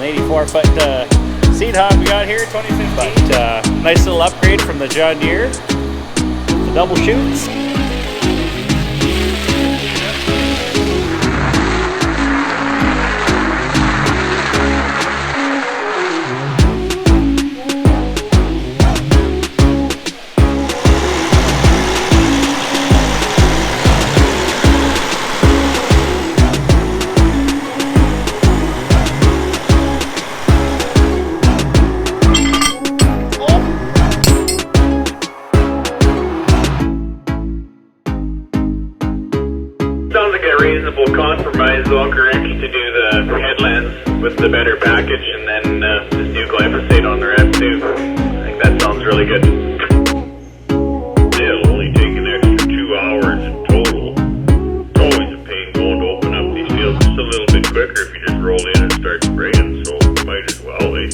84-foot seed hog we got here, 2015. But nice little upgrade from the John Deere. The double chutes. Sounds like a reasonable compromise, though, correct, to do the headlands with the better package and then this new glyphosate on the rest too. I think that sounds really good. It'll only take an extra 2 hours in total. It's always a pain going to open up these fields. Just a little bit quicker if you just roll in and start spraying, so might as well, eh?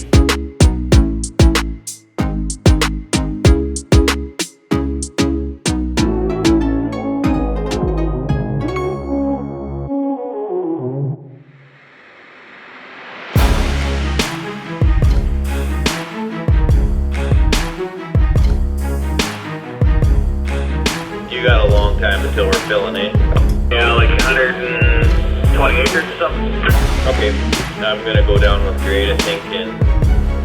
You got a long time until we're filling in. Yeah, like 120 acres or something. Okay, I'm gonna go down with grade, I think, and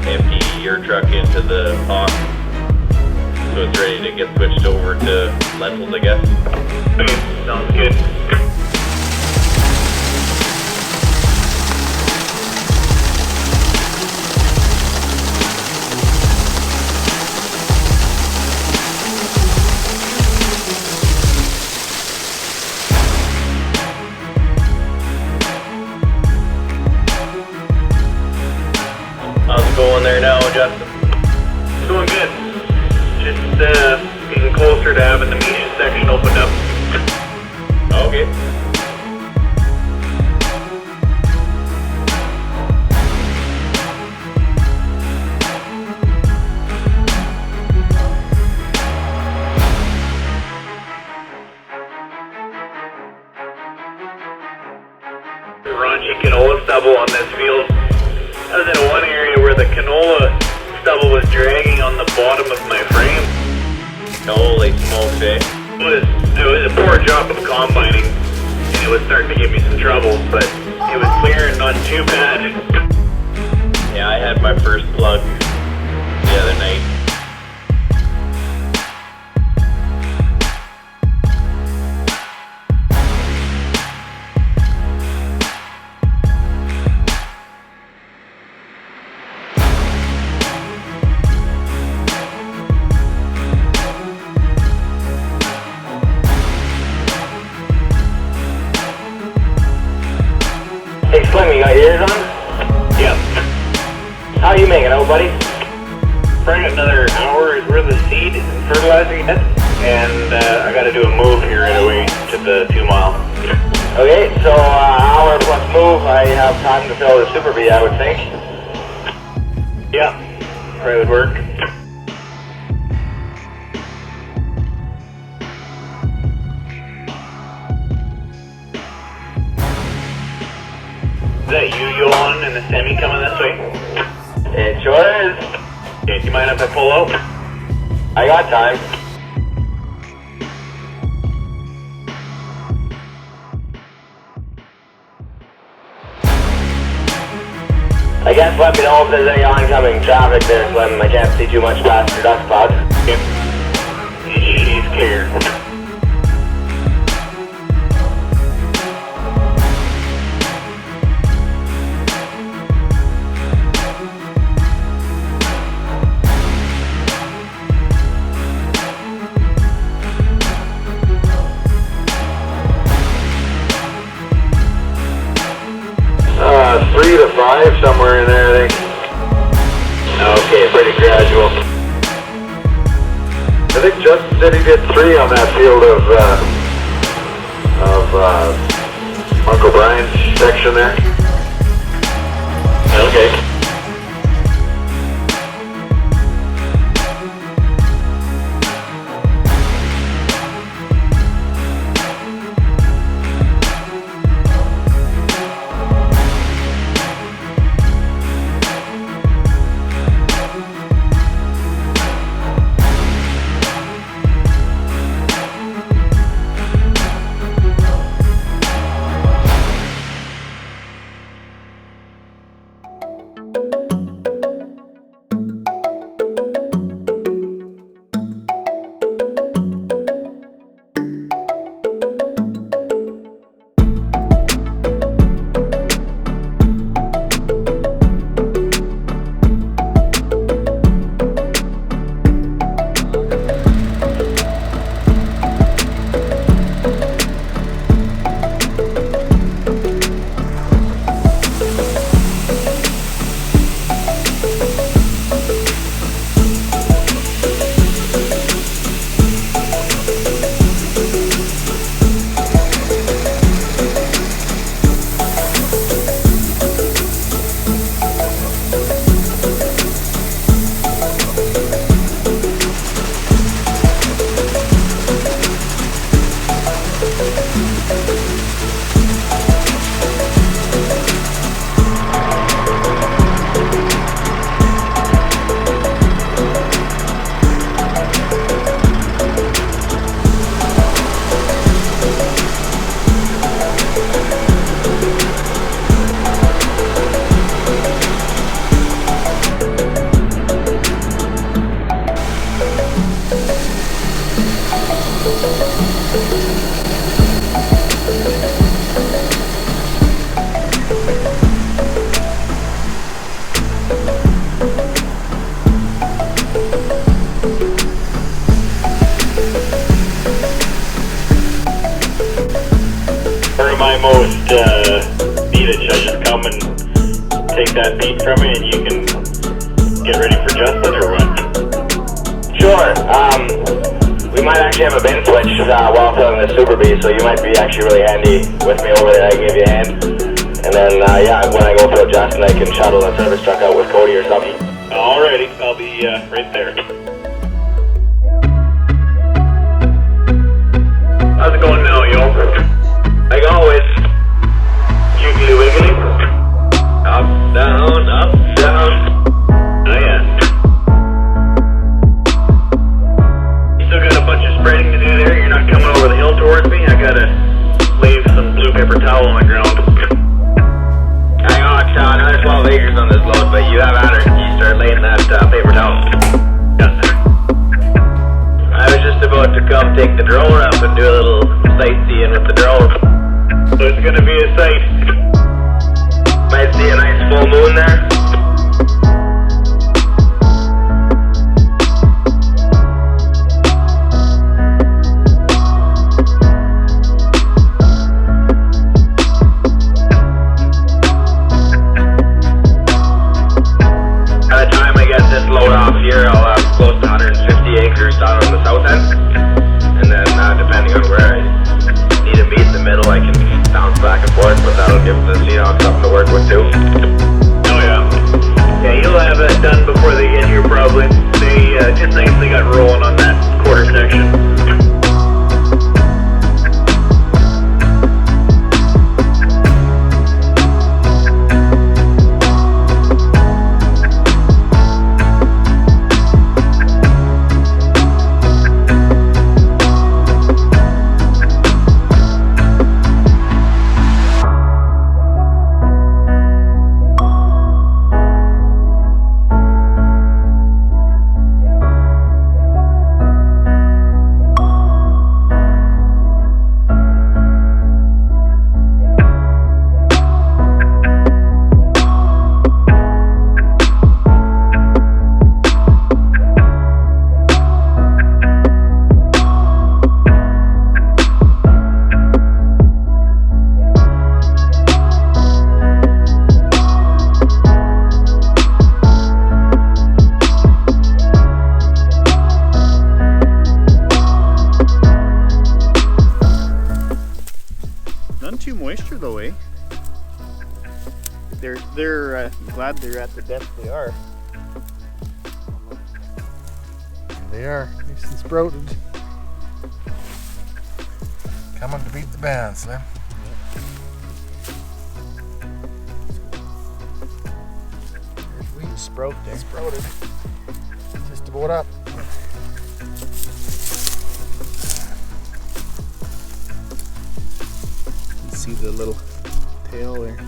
empty your truck into the pot, so it's ready to get switched over to lentils, I guess. Okay, sounds good. How's it going there now, Justin? It's going good. Just getting closer to having the median section opened up. Okay. The raunchy canola stubble on this field. I was in one area where the canola stubble was dragging on the bottom of my frame. Holy smokes, eh? It was a poor job of combining, and it was starting to give me some trouble, but it was clear and not too bad. Yeah, I had my first plug the other night. Hey Slim, you got your ears on? Yep. How you making out, buddy? Probably got another hour's worth of seed and fertilizing it, and I got to do a move here right away to the 2 mile. Okay, so hour plus move, I have time to fill the Super Bee, I would think. Yeah, probably would work. Is that you, Yohan, and the semi coming this way? It sure is. Okay, do you mind if I pull out? I got time. I guess let me know if there's any oncoming traffic there, Slim. I can't see too much past your dust cloud. Yep. She's clear. Three to five, somewhere in there, I think. Okay, pretty gradual. I think Justin said he did 3 on that field of Uncle Brian's section there. Okay. most beatage. I just come and take that beat from you and you can get ready for Justin or what? Sure. We might actually have a bin switch while filling the Super B, so you might be actually really handy with me over there. I can give you a hand. And then, yeah, when I go fill Justin, I can shuttle the service truck out with Cody or something. Alrighty, I'll be right there. How's it going now, yo? Like always, jiggly wiggly. Up, down, up, down. Oh yeah. You still got a bunch of spreading to do there? You're not coming over the hill towards me? I gotta leave some blue paper towel on the ground. Hang on, another 12 acres on this load, but you have at her. You start laying that paper towel. I was just about to come take the drone up and do a little sightseeing with the drone. So it's gonna be a sight. Might see a nice full moon there. By the time I get this load off here, I'll have close to 150 acres down on the south end. And then depending on where I need to meet in the middle, I can bounce back and forth, but that'll give the Xenon something to work with too. Oh yeah. Yeah, you'll have it done before they get here probably. They just nicely got rolling on that quarter section. None too moisture though, eh? They're glad they're at the depth they are. They are, nice and sprouted. Coming to beat the bands, eh? There's wheat Sprout there. sprouted. Just about up. You can see the little tail there.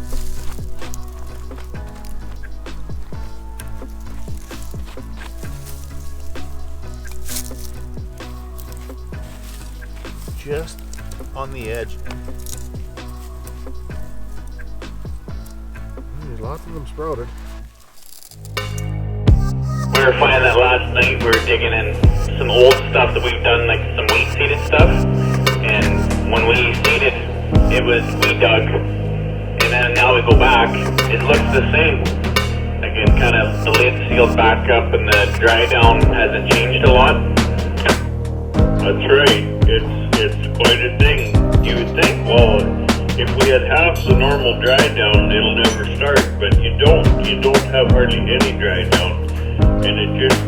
Just on the edge. There's lots of them sprouted. We were finding that last night. We were digging in some old stuff that we've done, like some wheat seeded stuff. And when we seeded, it was we dug. And then now we go back, it looks the same. Again, kind of the lid sealed back up and the dry down hasn't changed a lot. That's right. It's quite a thing. You would think, well, if we had half the normal dry down, it'll never start. But you don't have hardly any dry down. And it just,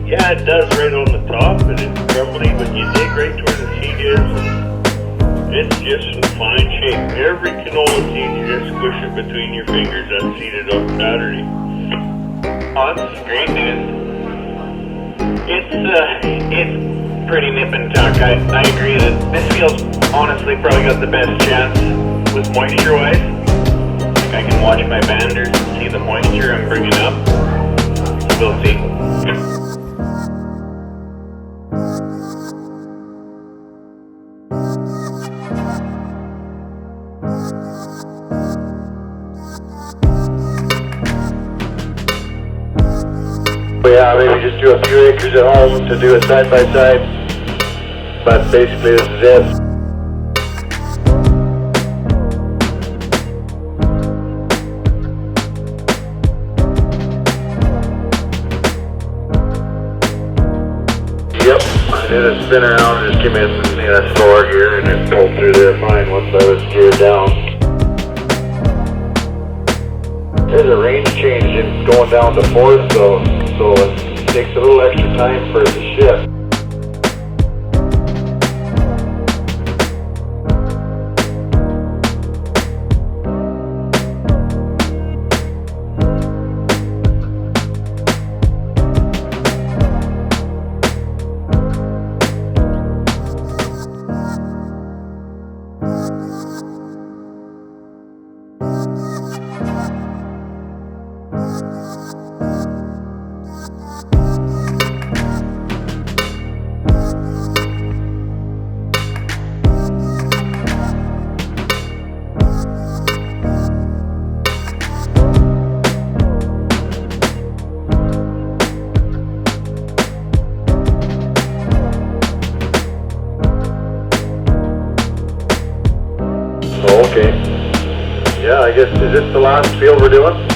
yeah, it does right on the top and it's crumbly, but you dig right to where the seed is and it's just in fine shape. Every canola seed, you just squish it between your fingers. That's seeded on Saturday. Oh, that's great news. It's pretty nip and tuck. I agree that this field's honestly probably got the best chance with moisture wise. Like I can watch my banders and see the moisture I'm bringing up. We'll see. Yeah, maybe just do a few acres at home to do it side by side. But basically this is it. did a spin around and just came in a store gear and it pulled through there fine once I was geared down. There's a range change in going down to 4th, so it takes a little extra time for it to shift. Okay. Yeah, I guess, is this the last field we're doing?